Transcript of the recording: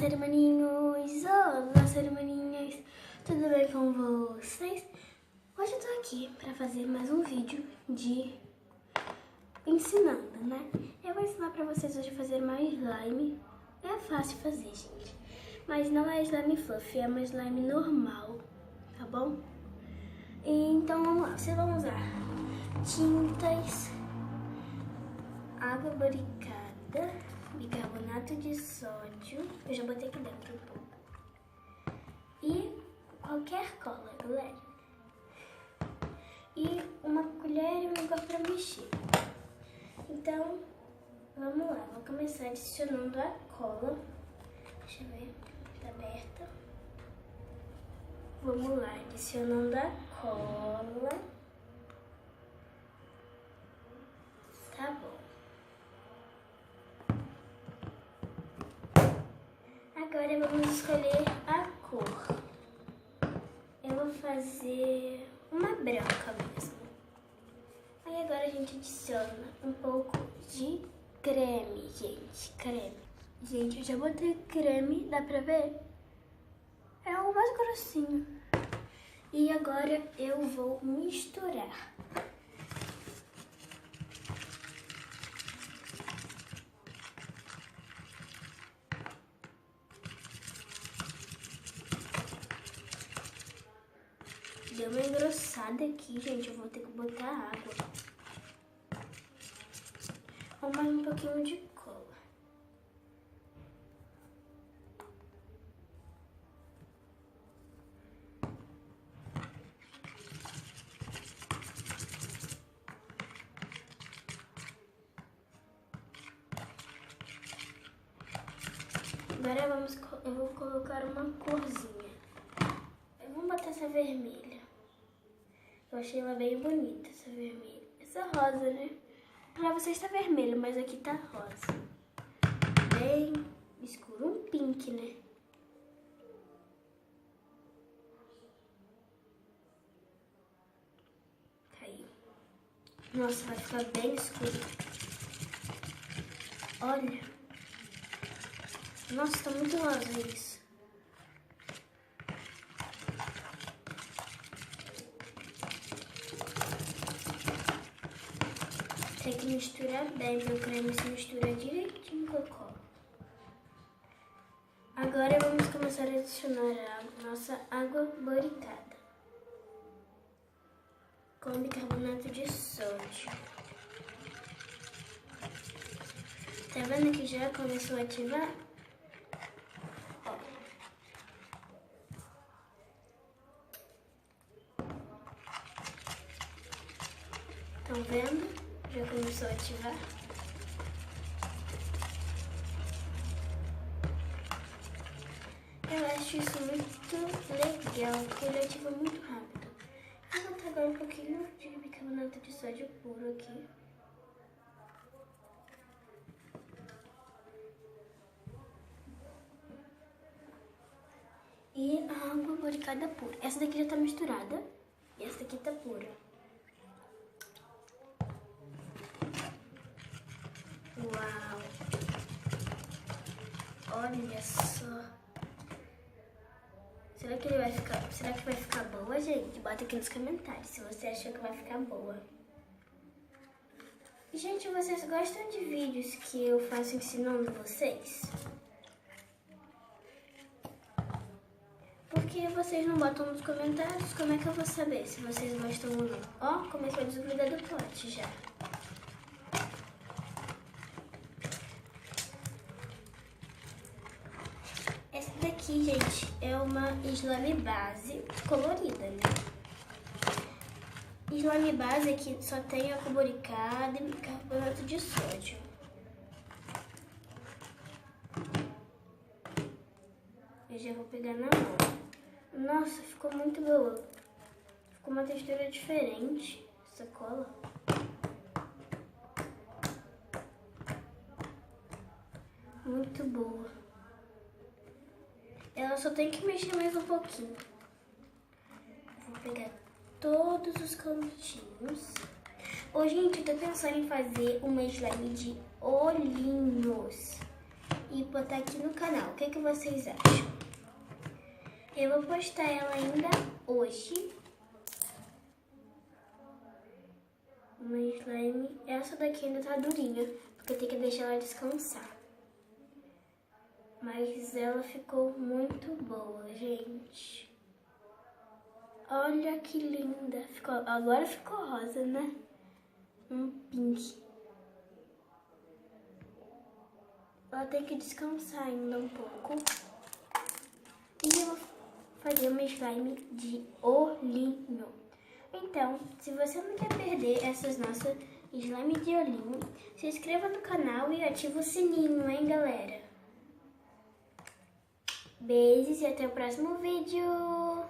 ser humaninhos! Olá, ser humaninhas! Tudo bem com vocês? Hoje eu tô aqui pra fazer mais um vídeo de ensinando, né? Eu vou ensinar pra vocês hoje a fazer uma slime. É fácil fazer, gente. Mas não é slime fluffy, é uma slime normal, tá bom? Então vamos lá, vocês vão usar tintas, água boricada, bicarbonato de sódio, eu já botei aqui dentro um pouco, e qualquer cola, galera, e uma colher e um negócio pra mexer. Então, vamos lá, vou começar adicionando a cola, deixa eu ver, tá aberta. Vamos lá, adicionando a cola. Tá bom. Agora vamos escolher a cor. Eu vou fazer uma branca mesmo. Aí agora a gente adiciona um pouco de creme, gente. Creme. Gente, eu já botei creme, dá pra ver? É o mais grossinho. E agora eu vou misturar. Deu uma engrossada aqui, gente. Eu vou ter que botar água. Ou mais um pouquinho de cola. Agora eu vou colocar uma corzinha. Vamos botar essa vermelha. Eu achei ela bem bonita, essa vermelha. Essa rosa, né? Pra vocês tá vermelho, mas aqui tá rosa. Bem escuro, um pink, né? Aí. Nossa, vai ficar bem escuro. Olha. Nossa, tá muito rosa isso. Tem que misturar bem, porque o creme se mistura direitinho com a cola. Agora vamos começar a adicionar a nossa água boricada com bicarbonato de sódio. Tá vendo que já começou a ativar? Ó. Estão vendo? Já começou a ativar. Eu acho isso muito legal, porque ele ativa muito rápido. Vou botar agora um pouquinho de bicarbonato de sódio puro aqui. E a água boricada pura. Essa daqui já tá misturada e essa daqui tá pura. Uau! Olha só! Será que vai ficar boa, gente? Bota aqui nos comentários se você achou que vai ficar boa. E, gente, vocês gostam de vídeos que eu faço ensinando vocês? Porque vocês não botam nos comentários, como é que eu vou saber se vocês gostam ou não? Ó, começou a desgrudar do pote já. Essa daqui, gente, é uma slime base colorida, né? Slime base aqui só tem água boricada e bicarbonato de sódio. Eu já vou pegar na mão. Nossa, ficou muito boa. Ficou uma textura diferente essa cola. Muito boa. Ela só tem que mexer mais um pouquinho. Vou pegar todos os cantinhos. Ô, gente, eu tô pensando em fazer uma slime de olhinhos. e botar aqui no canal. O que vocês acham? Eu vou postar ela ainda hoje. Uma slime. Essa daqui ainda tá durinha, porque eu tenho que deixar ela descansar. Mas ela ficou muito boa, gente. Olha que linda. Agora ficou rosa, né? Um pink. Ela tem que descansar ainda um pouco. E eu vou fazer uma slime de olhinho. Então, se você não quer perder essas nossas slime de olhinho, se inscreva no canal e ativa o sininho, hein, galera? Beijos e até o próximo vídeo!